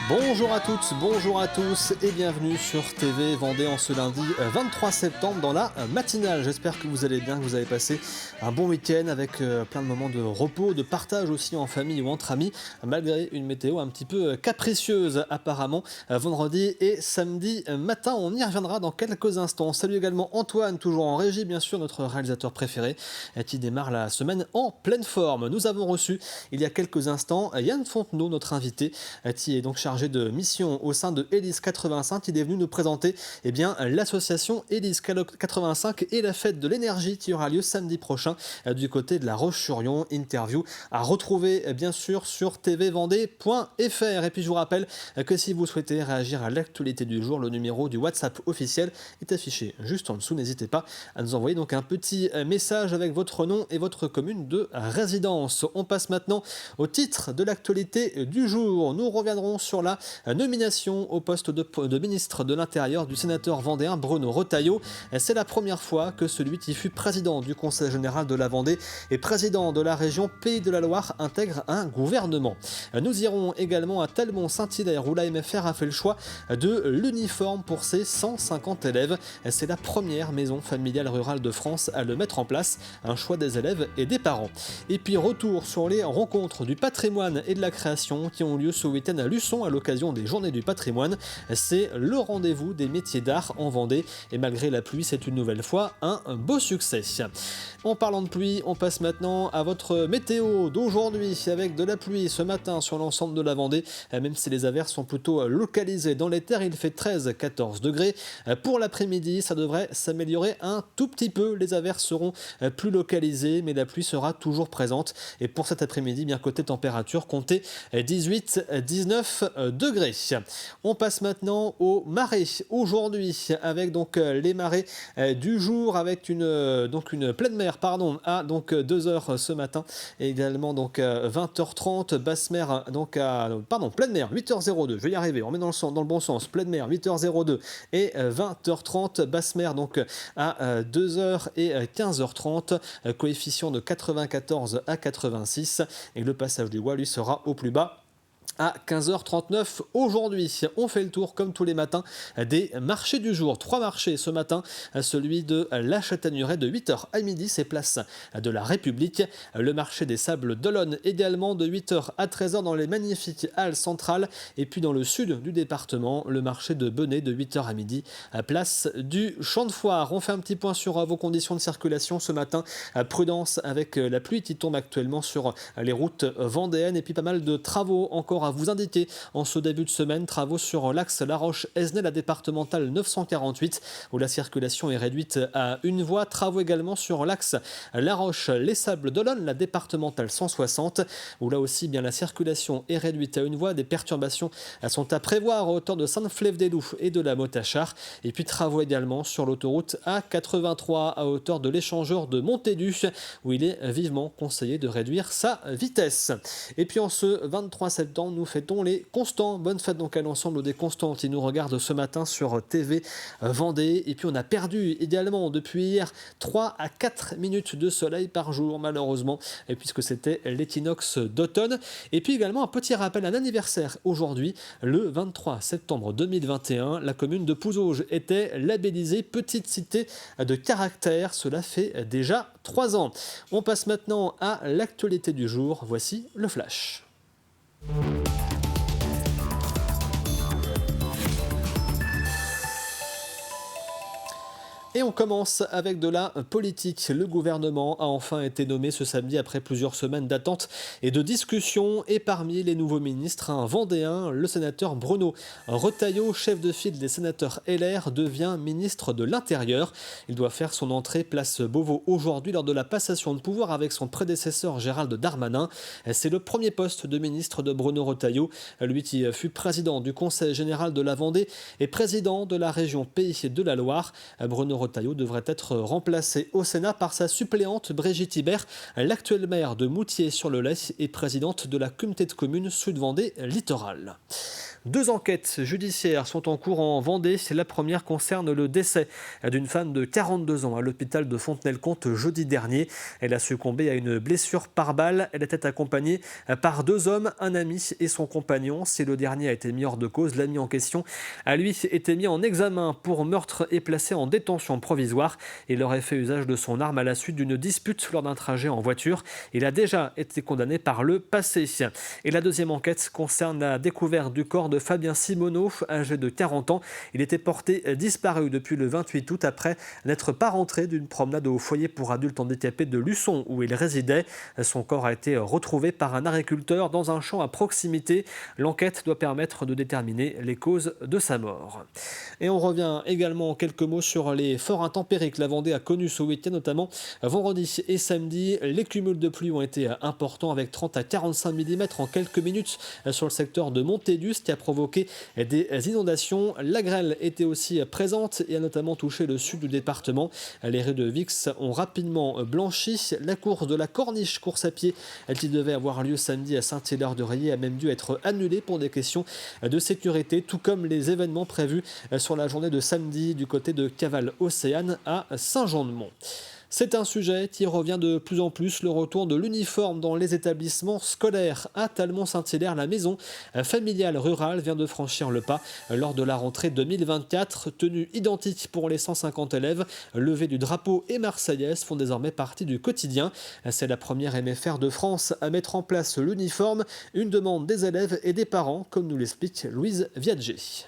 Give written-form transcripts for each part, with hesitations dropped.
Bonjour à toutes, bonjour à tous et bienvenue sur TV Vendée en ce lundi 23 septembre dans la matinale. J'espère que vous allez bien, que vous avez passé un bon week-end avec plein de moments de repos, de partage aussi en famille ou entre amis, malgré une météo un petit peu capricieuse apparemment vendredi et samedi matin. On y reviendra dans quelques instants. Salut également Antoine, toujours en régie bien sûr, notre réalisateur préféré qui démarre la semaine en pleine forme. Nous avons reçu il y a quelques instants Yann Fontenot, notre invité, qui est donc chargé de mission au sein de Hélice 85. Il est venu nous présenter l'association Hélice 85 et la fête de l'énergie qui aura lieu samedi prochain du côté de La Roche-sur-Yon. Interview à retrouver bien sûr sur tvvendée.fr. Et puis je vous rappelle que si vous souhaitez réagir à l'actualité du jour, le numéro du WhatsApp officiel est affiché juste en dessous. N'hésitez pas à nous envoyer donc un petit message avec votre nom et votre commune de résidence. On passe maintenant au titre de l'actualité du jour. Nous reviendrons sur la nomination au poste de ministre de l'Intérieur du sénateur vendéen Bruno Retailleau. C'est la première fois que celui qui fut président du Conseil général de la Vendée et président de la région Pays de la Loire intègre un gouvernement. Nous irons également à Talmont-Saint-Hilaire où l'AMFR a fait le choix de l'uniforme pour ses 150 élèves. C'est la première maison familiale rurale de France à le mettre en place, un choix des élèves et des parents. Et puis retour sur les rencontres du patrimoine et de la création qui ont lieu ce week-end à Luçon à l'occasion des Journées du patrimoine. C'est le rendez-vous des métiers d'art en Vendée et malgré la pluie, c'est une nouvelle fois un beau succès. En parlant de pluie, on passe maintenant à votre météo d'aujourd'hui avec de la pluie ce matin sur l'ensemble de la Vendée, même si les averses sont plutôt localisées dans les terres. Il fait 13-14 degrés. Pour l'après-midi, ça devrait s'améliorer un tout petit peu. Les averses seront plus localisées, mais la pluie sera toujours présente. Et pour cet après-midi, bien côté température, comptez 18-19 degrés. On passe maintenant aux marées aujourd'hui avec donc les marées du jour avec une pleine mer à 2h ce matin et également donc 20h30 basse mer pleine mer 8h02, je vais y arriver, on met dans le bon sens, pleine mer 8h02 et 20h30 basse mer donc à 2h et 15h30, coefficient de 94 à 86 et le passage du Gois lui sera au plus bas à 15h39 aujourd'hui. On fait le tour comme tous les matins des marchés du jour. 3 marchés ce matin, celui de la Chataignerée de 8h à midi, c'est place de la République. Le marché des Sables d'Olonne également de 8h à 13h dans les magnifiques halles centrales. Et puis dans le sud du département, le marché de Benay de 8h à midi, à place du Champ de Foire. On fait un petit point sur vos conditions de circulation ce matin. Prudence avec la pluie qui tombe actuellement sur les routes vendéennes et puis pas mal de travaux encore à vous indiquer en ce début de semaine. Travaux sur l'axe La Roche-Esnay, la départementale 948 où la circulation est réduite à une voie. Travaux également sur l'axe La Roche-Les Sables d'Olonne, la départementale 160 où là aussi bien la circulation est réduite à une voie. Des perturbations sont à prévoir à hauteur de Sainte-Flève-des-Loups et de la Motachar. Et puis travaux également sur l'autoroute A83 à hauteur de l'échangeur de Montaigu où il est vivement conseillé de réduire sa vitesse. Et puis en ce 23 septembre, nous fêtons les Constants. Bonne fête donc à l'ensemble des Constants qui nous regardent ce matin sur TV Vendée. Et puis on a perdu également depuis hier 3 à 4 minutes de soleil par jour malheureusement, et puisque c'était l'équinoxe d'automne. Et puis également un petit rappel, un anniversaire aujourd'hui, le 23 septembre 2021, la commune de Pouzauges était labellisée petite cité de caractère. Cela fait déjà 3 ans. On passe maintenant à l'actualité du jour. Voici le flash. Et on commence avec de la politique. Le gouvernement a enfin été nommé ce samedi après plusieurs semaines d'attente et de discussion. Et parmi les nouveaux ministres, un Vendéen, le sénateur Bruno Retailleau, chef de file des sénateurs LR, devient ministre de l'Intérieur. Il doit faire son entrée place Beauvau aujourd'hui lors de la passation de pouvoir avec son prédécesseur Gérald Darmanin. C'est le premier poste de ministre de Bruno Retailleau, lui qui fut président du Conseil général de la Vendée et président de la région Pays de la Loire. Bruno Retailleau devrait être remplacée au Sénat par sa suppléante Brigitte Hibert, l'actuelle maire de Moutier-sur-le-Lay et présidente de la communauté de communes Sud-Vendée Littoral. 2 enquêtes judiciaires sont en cours en Vendée. La première concerne le décès d'une femme de 42 ans à l'hôpital de Fontenay-le-Comte jeudi dernier. Elle a succombé à une blessure par balle. Elle était accompagnée par 2 hommes, un ami et son compagnon. Si le dernier a été mis hors de cause, l'ami en question a lui été mis en examen pour meurtre et placé en détention provisoire. Il aurait fait usage de son arme à la suite d'une dispute lors d'un trajet en voiture. Il a déjà été condamné par le passé. Et la deuxième enquête concerne la découverte du corps de Fabien Simoneau, âgé de 40 ans. Il était porté disparu depuis le 28 août après n'être pas rentré d'une promenade au foyer pour adultes handicapés de Luçon où il résidait. Son corps a été retrouvé par un agriculteur dans un champ à proximité. L'enquête doit permettre de déterminer les causes de sa mort. Et on revient également en quelques mots sur les forts intempéries que la Vendée a connus ce week-end, notamment vendredi et samedi. Les cumuls de pluie ont été importants avec 30 à 45 mm en quelques minutes sur le secteur de Montaigus qui a provoqué des inondations. La grêle était aussi présente et a notamment touché le sud du département. Les rues de Vix ont rapidement blanchi. La course de la Corniche, course à pied qui devait avoir lieu samedi à Saint-Hilaire-de-Rayé, a même dû être annulée pour des questions de sécurité, tout comme les événements prévus sur la journée de samedi du côté de Caval-Océane à Saint-Jean-de-Mont. C'est un sujet qui revient de plus en plus, le retour de l'uniforme dans les établissements scolaires. À Talmont-Saint-Hilaire, la maison familiale rurale vient de franchir le pas lors de la rentrée 2024. Tenue identique pour les 150 élèves, levée du drapeau et marseillaise font désormais partie du quotidien. C'est la première MFR de France à mettre en place l'uniforme, une demande des élèves et des parents, comme nous l'explique Louise Viadger.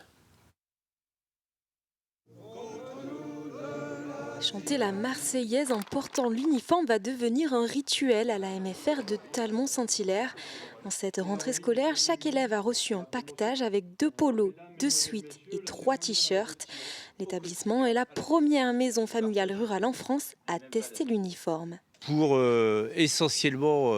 Chanter la Marseillaise en portant l'uniforme va devenir un rituel à la MFR de Talmont-Saint-Hilaire. En cette rentrée scolaire, chaque élève a reçu un paquetage avec 2 polos, 2 sweats et 3 t-shirts. L'établissement est la première maison familiale rurale en France à tester l'uniforme. Pour essentiellement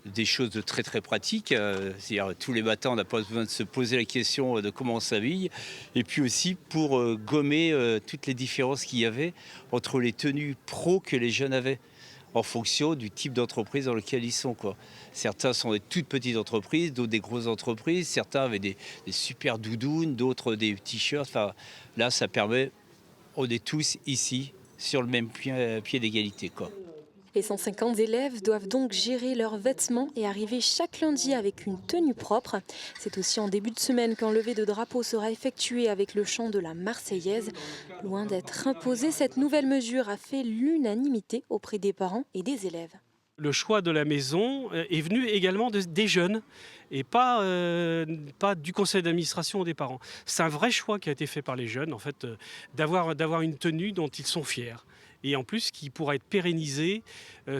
des choses de très très pratiques, c'est-à-dire tous les matins on n'a pas besoin de se poser la question de comment on s'habille, et puis aussi pour gommer toutes les différences qu'il y avait entre les tenues pro que les jeunes avaient en fonction du type d'entreprise dans lequel ils sont, quoi. Certains sont des toutes petites entreprises, d'autres des grosses entreprises, certains avaient des super doudounes, d'autres des t-shirts. Enfin, là ça permet, on est tous ici sur le même pied d'égalité, quoi. Les 150 élèves doivent donc gérer leurs vêtements et arriver chaque lundi avec une tenue propre. C'est aussi en début de semaine qu'un lever de drapeau sera effectué avec le chant de la Marseillaise. Loin d'être imposée, cette nouvelle mesure a fait l'unanimité auprès des parents et des élèves. Le choix de la maison est venu également des jeunes et pas du conseil d'administration ou des parents. C'est un vrai choix qui a été fait par les jeunes, en fait, d'avoir une tenue dont ils sont fiers. Et en plus qui pourra être pérennisée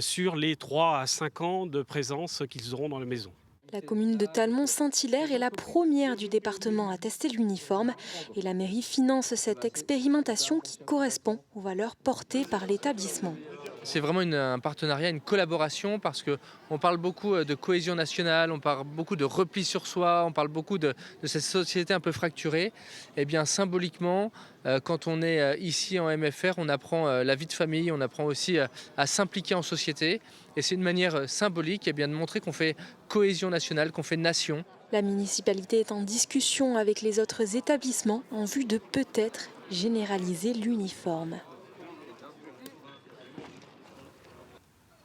sur les 3 à 5 ans de présence qu'ils auront dans la maison. La commune de Talmont-Saint-Hilaire est la première du département à tester l'uniforme et la mairie finance cette expérimentation qui correspond aux valeurs portées par l'établissement. C'est vraiment un partenariat, une collaboration parce qu'on parle beaucoup de cohésion nationale, on parle beaucoup de repli sur soi, on parle beaucoup de cette société un peu fracturée. Et bien symboliquement, quand on est ici en MFR, on apprend la vie de famille, on apprend aussi à s'impliquer en société. Et c'est une manière symbolique de montrer qu'on fait cohésion nationale, qu'on fait nation. La municipalité est en discussion avec les autres établissements en vue de peut-être généraliser l'uniforme.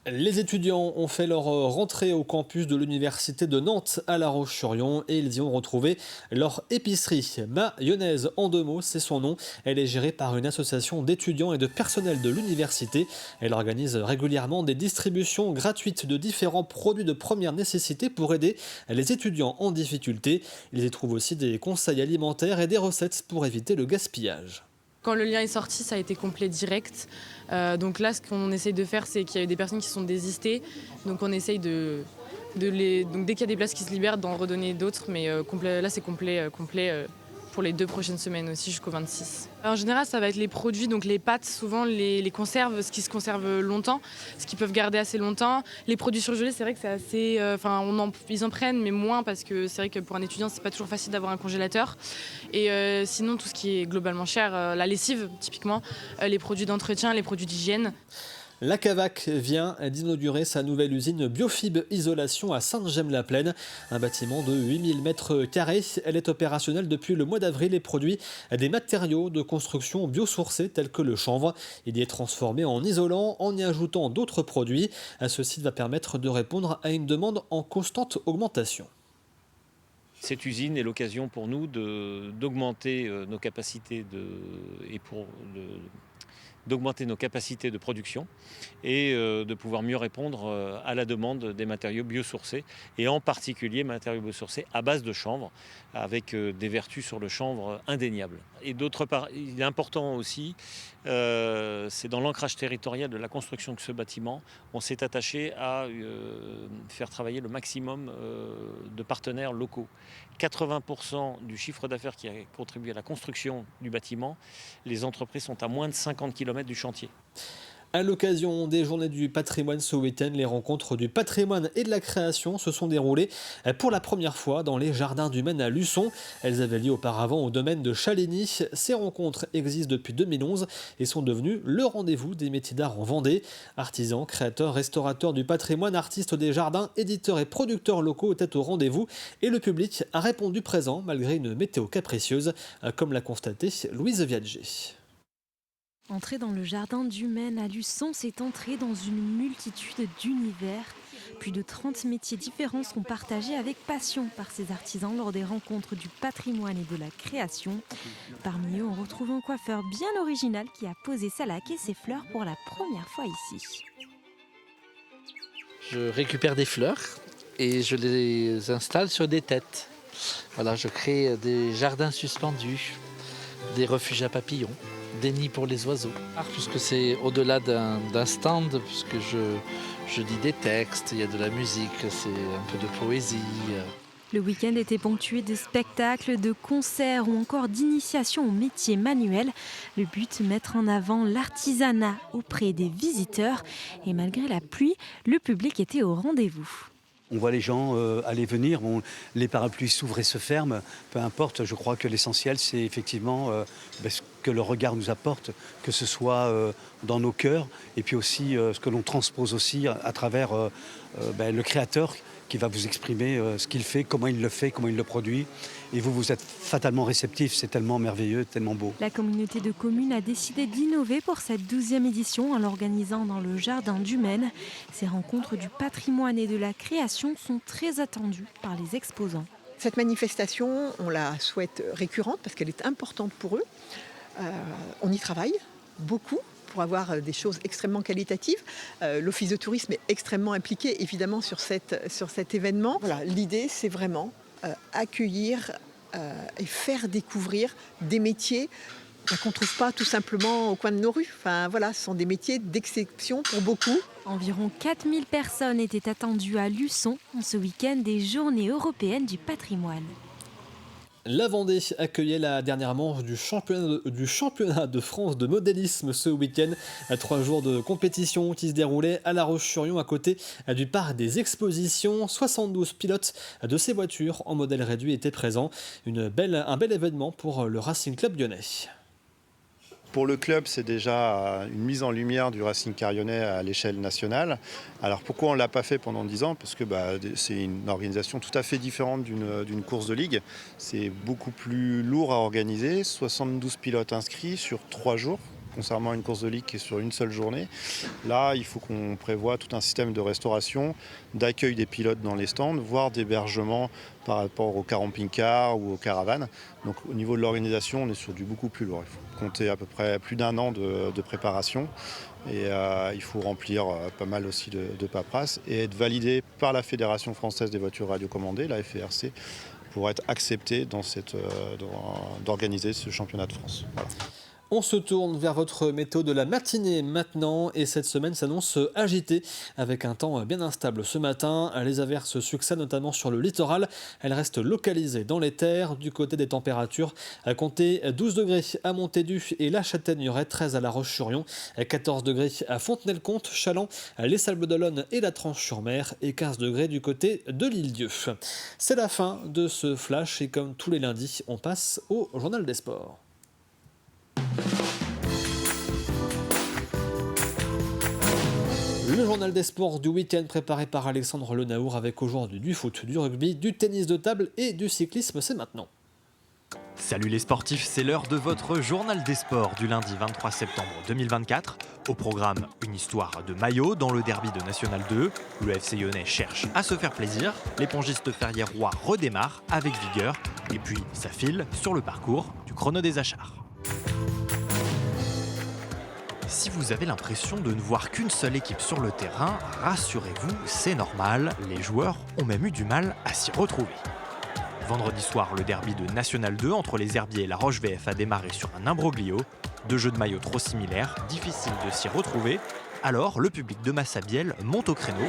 Les étudiants ont fait leur rentrée au campus de l'université de Nantes à La Roche-sur-Yon et ils y ont retrouvé leur épicerie. Mayonnaise en 2 mots, c'est son nom. Elle est gérée par une association d'étudiants et de personnel de l'université. Elle organise régulièrement des distributions gratuites de différents produits de première nécessité pour aider les étudiants en difficulté. Ils y trouvent aussi des conseils alimentaires et des recettes pour éviter le gaspillage. Quand le lien est sorti, ça a été complet direct. Donc là, ce qu'on essaye de faire, c'est qu'il y a des personnes qui sont désistées. Donc on essaye donc dès qu'il y a des places qui se libèrent, d'en redonner d'autres. Mais là, c'est complet pour les 2 prochaines semaines aussi jusqu'au 26. En général, ça va être les produits, donc les pâtes, souvent les conserves, ce qui se conserve longtemps, ce qu'ils peuvent garder assez longtemps. Les produits surgelés, c'est vrai que c'est assez... ils en prennent, mais moins, parce que c'est vrai que pour un étudiant, c'est pas toujours facile d'avoir un congélateur. Et sinon, tout ce qui est globalement cher, la lessive, typiquement, les produits d'entretien, les produits d'hygiène. La Cavac vient d'inaugurer sa nouvelle usine Biofib Isolation à Sainte-Gemme-la-Plaine, un bâtiment de 8000 m². Elle est opérationnelle depuis le mois d'avril et produit des matériaux de construction biosourcés tels que le chanvre. Il y est transformé en isolant en y ajoutant d'autres produits. Ce site va permettre de répondre à une demande en constante augmentation. Cette usine est l'occasion pour nous d'augmenter nos capacités d'augmenter nos capacités de production et de pouvoir mieux répondre à la demande des matériaux biosourcés et en particulier matériaux biosourcés à base de chanvre avec des vertus sur le chanvre indéniables. Et d'autre part, il est important aussi, c'est dans l'ancrage territorial de la construction de ce bâtiment, on s'est attaché à faire travailler le maximum de partenaires locaux. 80% du chiffre d'affaires qui a contribué à la construction du bâtiment, les entreprises sont à moins de 50 km du chantier. À l'occasion des Journées du patrimoine ce week-end, les rencontres du patrimoine et de la création se sont déroulées pour la première fois dans les Jardins du Maine à Luçon. Elles avaient lieu auparavant au domaine de Chaligny. Ces rencontres existent depuis 2011 et sont devenues le rendez-vous des métiers d'art en Vendée. Artisans, créateurs, restaurateurs du patrimoine, artistes des jardins, éditeurs et producteurs locaux étaient au rendez-vous et le public a répondu présent malgré une météo capricieuse, comme l'a constaté Louise Viadger. Entrer dans le jardin du Maine à Luçon, c'est entrer dans une multitude d'univers. Plus de 30 métiers différents sont partagés avec passion par ces artisans lors des rencontres du patrimoine et de la création. Parmi eux, on retrouve un coiffeur bien original qui a posé sa laque et ses fleurs pour la première fois ici. Je récupère des fleurs et je les installe sur des têtes. Voilà, je crée des jardins suspendus, des refuges à papillons, des nids pour les oiseaux. Puisque c'est au-delà d'un stand, puisque je dis des textes, il y a de la musique, c'est un peu de poésie. Le week-end était ponctué de spectacles, de concerts ou encore d'initiations au métier manuel. Le but, mettre en avant l'artisanat auprès des visiteurs. Et malgré la pluie, le public était au rendez-vous. On voit les gens aller venir, les parapluies s'ouvrent et se ferment, peu importe. Je crois que l'essentiel, c'est effectivement ce que le regard nous apporte, que ce soit dans nos cœurs, et puis aussi ce que l'on transpose aussi à travers le créateur qui va vous exprimer ce qu'il fait, comment il le produit. Et vous êtes fatalement réceptifs, c'est tellement merveilleux, tellement beau. La communauté de communes a décidé d'innover pour cette 12e édition en l'organisant dans le Jardin du Maine. Ces rencontres du patrimoine et de la création sont très attendues par les exposants. Cette manifestation, on la souhaite récurrente parce qu'elle est importante pour eux. On y travaille beaucoup pour avoir des choses extrêmement qualitatives. L'Office de tourisme est extrêmement impliqué évidemment sur cet événement. Voilà, l'idée, c'est vraiment accueillir et faire découvrir des métiers qu'on ne trouve pas tout simplement au coin de nos rues. Enfin, voilà, ce sont des métiers d'exception pour beaucoup. Environ 4000 personnes étaient attendues à Luçon en ce week-end des Journées européennes du patrimoine. La Vendée accueillait la dernière manche du championnat de France de modélisme ce week-end. 3 jours de compétition qui se déroulaient à La Roche-sur-Yon à côté du parc des expositions. 72 pilotes de ces voitures en modèle réduit étaient présents. Un bel événement pour le Racing Club lyonnais. Pour le club, c'est déjà une mise en lumière du Racing Car lyonnais à l'échelle nationale. Alors pourquoi on ne l'a pas fait pendant 10 ans ? Parce que c'est une organisation tout à fait différente d'une course de ligue. C'est beaucoup plus lourd à organiser, 72 pilotes inscrits sur 3 jours. Concernant une course de ligue qui est sur une seule journée. Là, il faut qu'on prévoie tout un système de restauration, d'accueil des pilotes dans les stands, voire d'hébergement par rapport aux camping-cars ou aux caravanes. Donc au niveau de l'organisation, on est sur du beaucoup plus lourd. Il faut compter à peu près plus d'1 an de préparation. Et il faut remplir pas mal aussi de paperasse et être validé par la Fédération française des voitures radiocommandées, la FRC, pour être accepté d'organiser ce championnat de France. Voilà. On se tourne vers votre météo de la matinée maintenant et cette semaine s'annonce agitée avec un temps bien instable ce matin. Les averses succèdent notamment sur le littoral. Elles restent localisées dans les terres. Du côté des températures, à compter 12 degrés à Montaigu et La Châtaigneraie, 13 à La Roche-sur-Yon, 14 degrés à Fontenay-le-Comte, Challans, les Sables d'Olonne et la Tranche-sur-Mer et 15 degrés du côté de l'Île-Dieu. C'est la fin de ce flash et comme tous les lundis, on passe au journal des sports. Le journal des sports du week-end préparé par Alexandre Lenaour avec aujourd'hui du foot, du rugby, du tennis de table et du cyclisme, c'est maintenant. Salut les sportifs, c'est l'heure de votre journal des sports du lundi 23 septembre 2024. Au programme, une histoire de maillot dans le derby de National 2. Le FC Lyonnais cherche à se faire plaisir. Les pongistes ferriérois redémarrent avec vigueur. Et puis, ça file sur le parcours du chrono des Achards. Si vous avez l'impression de ne voir qu'une seule équipe sur le terrain, rassurez-vous, c'est normal, les joueurs ont même eu du mal à s'y retrouver. Vendredi soir, le derby de National 2 entre les Herbiers et la Roche VF a démarré sur un imbroglio. Deux jeux de maillots trop similaires, difficile de s'y retrouver. Alors, le public de Massabielle monte au créneau.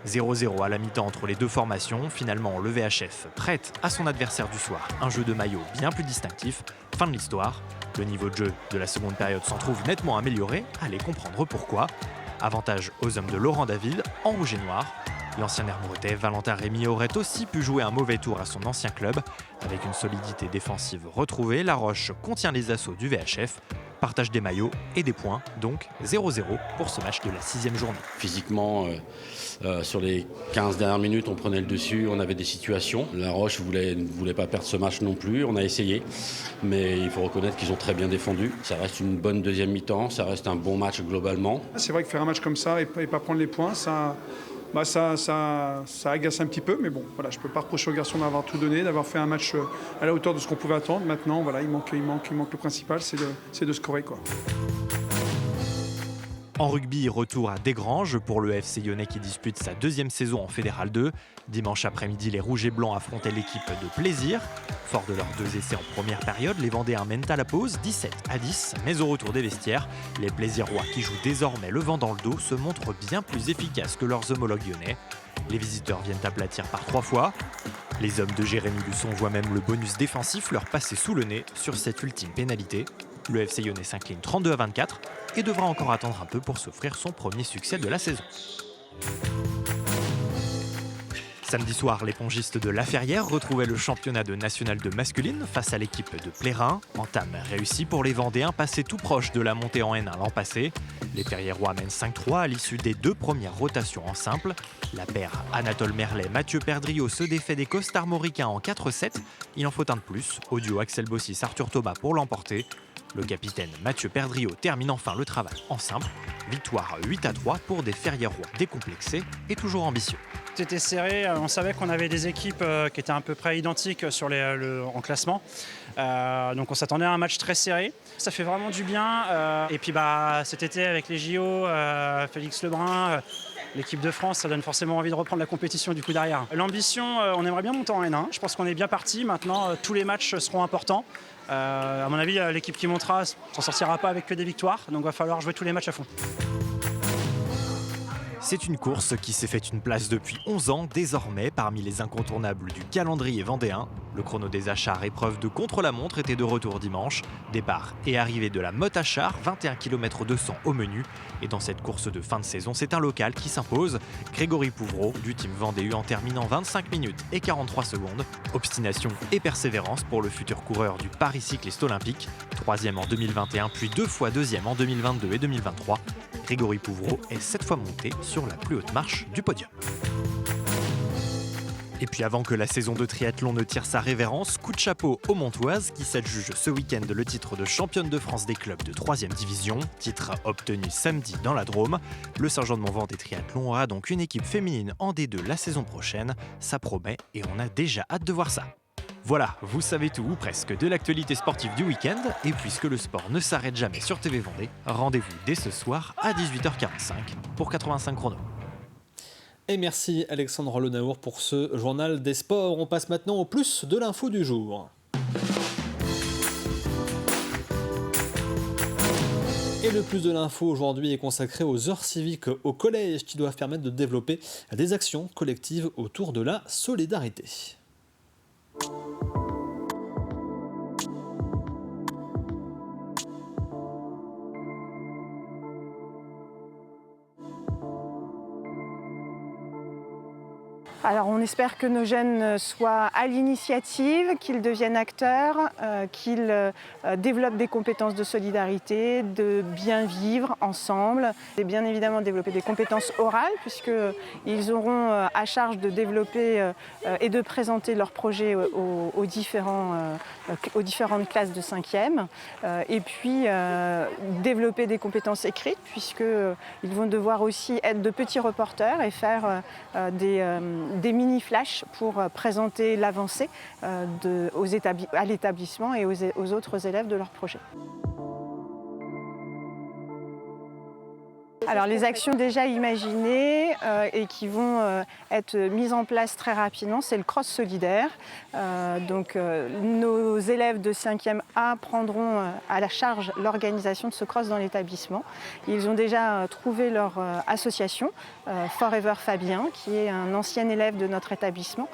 « 0-0 à la mi-temps entre les deux formations. Finalement, le VHF prête à son adversaire du soir un jeu de maillot bien plus distinctif. Fin de l'histoire. Le niveau de jeu de la seconde période s'en trouve nettement amélioré. Allez comprendre pourquoi. Avantage aux hommes de Laurent David en rouge et noir. L'ancien Hermouretais, Valentin Rémy, aurait aussi pu jouer un mauvais tour à son ancien club. Avec une solidité défensive retrouvée, La Roche contient les assauts du VHF. Partage des maillots et des points, donc 0-0 pour ce match de la 6e journée. Physiquement, sur les 15 dernières minutes, on prenait le dessus, on avait des situations. La Roche ne voulait pas perdre ce match non plus, on a essayé, mais il faut reconnaître qu'ils ont très bien défendu. Ça reste une bonne deuxième mi-temps, ça reste un bon match globalement. C'est vrai que faire un match comme ça et pas prendre les points, ça agace un petit peu, mais bon, voilà, je ne peux pas reprocher aux garçons d'avoir tout donné, d'avoir fait un match à la hauteur de ce qu'on pouvait attendre. Maintenant, voilà, il manque le principal, c'est de scorer, quoi. En rugby, retour à Desgranges pour le FC Lyonnais qui dispute sa deuxième saison en Fédéral 2. Dimanche après-midi, les Rouges et Blancs affrontaient l'équipe de Plaisir. Fort de leurs 2 essais en première période, les Vendéens mènent à la pause 17-10. Mais au retour des vestiaires, les Plaisirois qui jouent désormais le vent dans le dos se montrent bien plus efficaces que leurs homologues lyonnais. Les visiteurs viennent aplatir par 3 fois. Les hommes de Jérémy Luçon voient même le bonus défensif leur passer sous le nez sur cette ultime pénalité. Le FC Lyonnais s'incline 32-24 et devra encore attendre un peu pour s'offrir son premier succès de la saison. Samedi soir, les pongistes de La Ferrière retrouvaient le championnat de National 2 masculine face à l'équipe de Plérin. Entame réussie pour les Vendéens, passés tout proche de la montée en N1 l'an passé. Les Ferriérois mènent 5-3 à l'issue des 2 premières rotations en simple. La paire Anatole Merlet-Mathieu Perdriau se défait des costarmoricains en 4-7. Il en faut un de plus. Au duo Axel Bossis-Arthur Thomas pour l'emporter. Le capitaine Mathieu Perdriau termine enfin le travail en simple. Victoire 8-3 pour des Ferriérois décomplexés et toujours ambitieux. C'était serré, on savait qu'on avait des équipes qui étaient à peu près identiques en classement. Donc on s'attendait à un match très serré. Ça fait vraiment du bien. Et puis cet été avec les JO, Félix Lebrun, l'équipe de France, ça donne forcément envie de reprendre la compétition du coup derrière. L'ambition, on aimerait bien monter en N1. Je pense qu'on est bien parti. Maintenant, tous les matchs seront importants. À mon avis, l'équipe qui montera s'en sortira pas avec que des victoires. Donc il va falloir jouer tous les matchs à fond. C'est une course qui s'est fait une place depuis 11 ans, désormais parmi les incontournables du calendrier vendéen. Le chrono des Achards, épreuve de contre-la-montre, était de retour dimanche. Départ et arrivée de la Motte Achard, 21 km 200 au menu. Et dans cette course de fin de saison, c'est un local qui s'impose. Grégory Pouvreau du team Vendée en terminant 25 minutes et 43 secondes. Obstination et persévérance pour le futur coureur du Paris Cycliste Olympique. 3e en 2021, puis 2 fois 2e en 2022 et 2023. Grégory Pouvreau est 7 fois monté sur la plus haute marche du podium. Et puis avant que la saison de triathlon ne tire sa révérence, coup de chapeau aux Montoises qui s'adjugent ce week-end le titre de championne de France des clubs de 3e division, titre obtenu samedi dans la Drôme. Le Sergent de Montvent des triathlons aura donc une équipe féminine en D2 la saison prochaine, ça promet et on a déjà hâte de voir ça. Voilà, vous savez tout ou presque de l'actualité sportive du week-end, et puisque le sport ne s'arrête jamais sur TV Vendée, rendez-vous dès ce soir à 18h45 pour 85 chrono. Et merci Alexandre Lenaour pour ce journal des sports. On passe maintenant au plus de l'info du jour. Et le plus de l'info aujourd'hui est consacré aux heures civiques au collège qui doivent permettre de développer des actions collectives autour de la solidarité. Alors on espère que nos jeunes soient à l'initiative, qu'ils deviennent acteurs, qu'ils développent des compétences de solidarité, de bien vivre ensemble et bien évidemment développer des compétences orales puisqu'ils auront à charge de développer et de présenter leurs projets aux différentes classes de 5e et puis développer des compétences écrites puisqu'ils vont devoir aussi être de petits reporters et faire des mini-flashs pour présenter l'avancée à l'établissement et aux autres élèves de leur projet. Alors les actions déjà imaginées et qui vont être mises en place très rapidement, c'est le cross solidaire. Nos élèves de 5e A prendront à la charge l'organisation de ce cross dans l'établissement. Ils ont déjà trouvé leur association, Forever Fabien, qui est un ancien élève de notre établissement.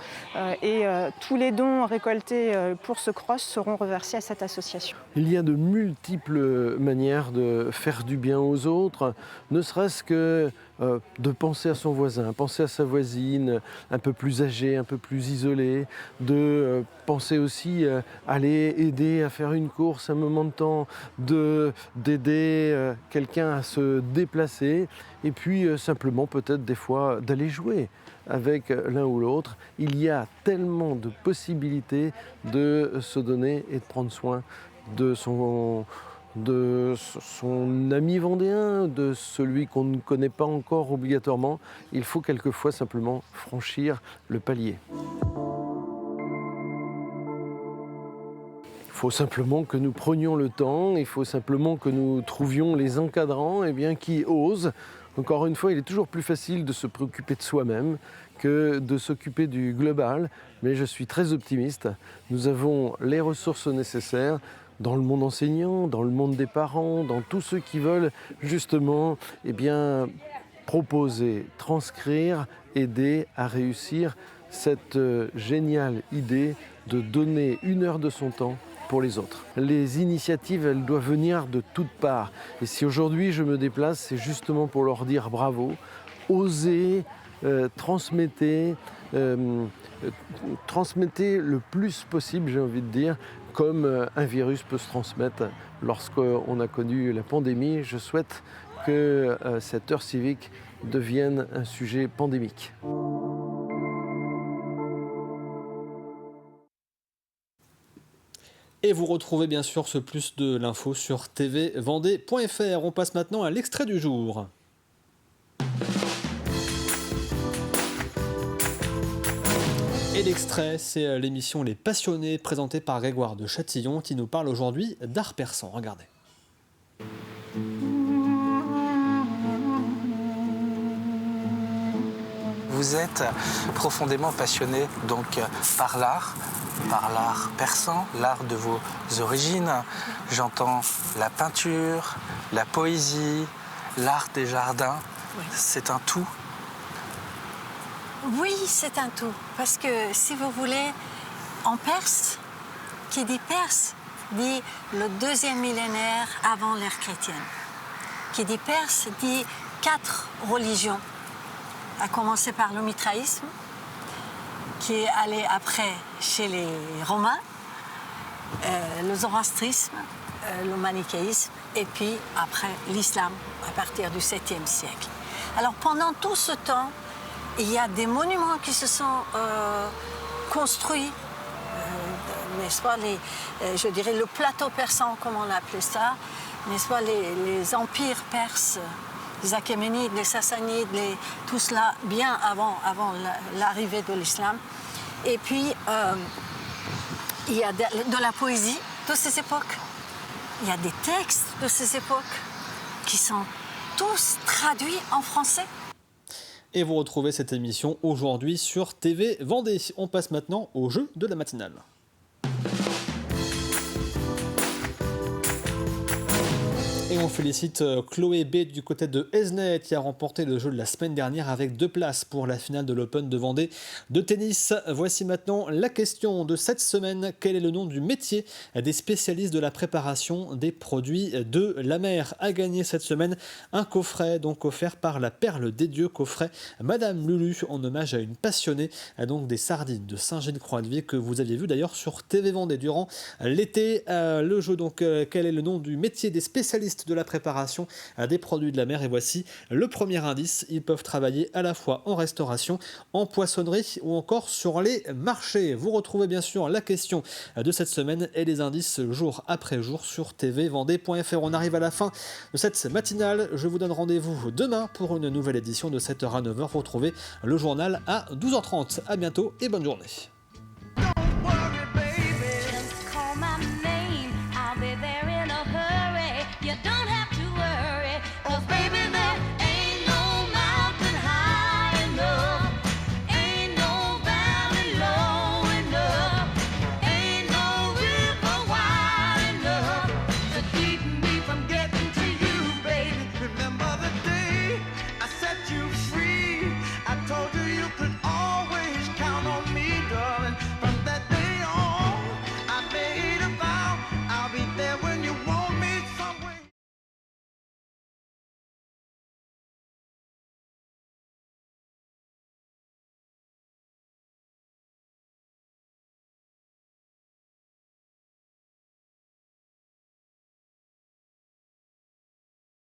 Tous les dons récoltés pour ce cross seront reversés à cette association. Il y a de multiples manières de faire du bien aux autres, ne serait-ce que de penser à son voisin, penser à sa voisine un peu plus âgée, un peu plus isolée, de penser aussi à aller aider à faire une course un moment de temps, d'aider quelqu'un à se déplacer et puis simplement peut-être des fois d'aller jouer avec l'un ou l'autre. Il y a tellement de possibilités de se donner et de prendre soin de son ami vendéen, de celui qu'on ne connaît pas encore obligatoirement. Il faut quelquefois simplement franchir le palier. Il faut simplement que nous prenions le temps, il faut simplement que nous trouvions les encadrants qui osent. Encore une fois, il est toujours plus facile de se préoccuper de soi-même que de s'occuper du global, mais je suis très optimiste. Nous avons les ressources nécessaires dans le monde enseignant, dans le monde des parents, dans tous ceux qui veulent justement proposer, transcrire, aider à réussir cette géniale idée de donner 1 heure de son temps pour les autres. Les initiatives, elles doivent venir de toutes parts. Et si aujourd'hui je me déplace, c'est justement pour leur dire bravo, osez, transmettez le plus possible, j'ai envie de dire, comme un virus peut se transmettre lorsqu'on a connu la pandémie. Je souhaite que cette heure civique devienne un sujet pandémique. Et vous retrouvez bien sûr ce plus de l'info sur tvvendée.fr. On passe maintenant à l'extrait du jour. Et l'extrait, c'est l'émission Les Passionnés, présentée par Grégoire de Châtillon, qui nous parle aujourd'hui d'art persan. Regardez. Vous êtes profondément passionné donc par l'art persan, l'art de vos origines. J'entends la peinture, la poésie, l'art des jardins. Oui. C'est un tout. Oui, c'est un tout. Parce que, si vous voulez, en Perse, qui dit Perse, dit le 2e millénaire avant l'ère chrétienne. Qui dit Perse, dit 4 religions, à commencer par le mitraïsme, qui est allé après chez les Romains, le zoroastrisme, le manichéisme, et puis après l'islam, à partir du 7e siècle. Alors, pendant tout ce temps, il y a des monuments qui se sont construits, n'est-ce pas, je dirais le plateau persan, comme on appelait ça, n'est-ce pas, les empires perses, les Achéménides, les Sassanides, tout cela bien avant l'arrivée de l'islam. Et puis, il y a de la poésie de ces époques. Il y a des textes de ces époques qui sont tous traduits en français. Et vous retrouvez cette émission aujourd'hui sur TV Vendée. On passe maintenant au jeu de la matinale. Et on félicite Chloé B du côté de Esnet qui a remporté le jeu de la semaine dernière avec 2 places pour la finale de l'Open de Vendée de tennis. Voici maintenant la question de cette semaine. Quel est le nom du métier des spécialistes de la préparation des produits de la mer? A gagné cette semaine un coffret donc offert par la Perle des Dieux, coffret Madame Lulu en hommage à une passionnée donc des sardines de Saint-Gilles-Croix-de-Vie que vous aviez vu d'ailleurs sur TV Vendée durant l'été. Le jeu donc quel est le nom du métier des spécialistes de la préparation des produits de la mer? Et voici le premier indice. Ils peuvent travailler à la fois en restauration, en poissonnerie ou encore sur les marchés. Vous retrouvez bien sûr la question de cette semaine et les indices jour après jour sur tvvendée.fr. On arrive à la fin de cette matinale. Je vous donne rendez-vous demain pour une nouvelle édition de 7h à 9h. Vous retrouvez le journal à 12h30. À bientôt et bonne journée.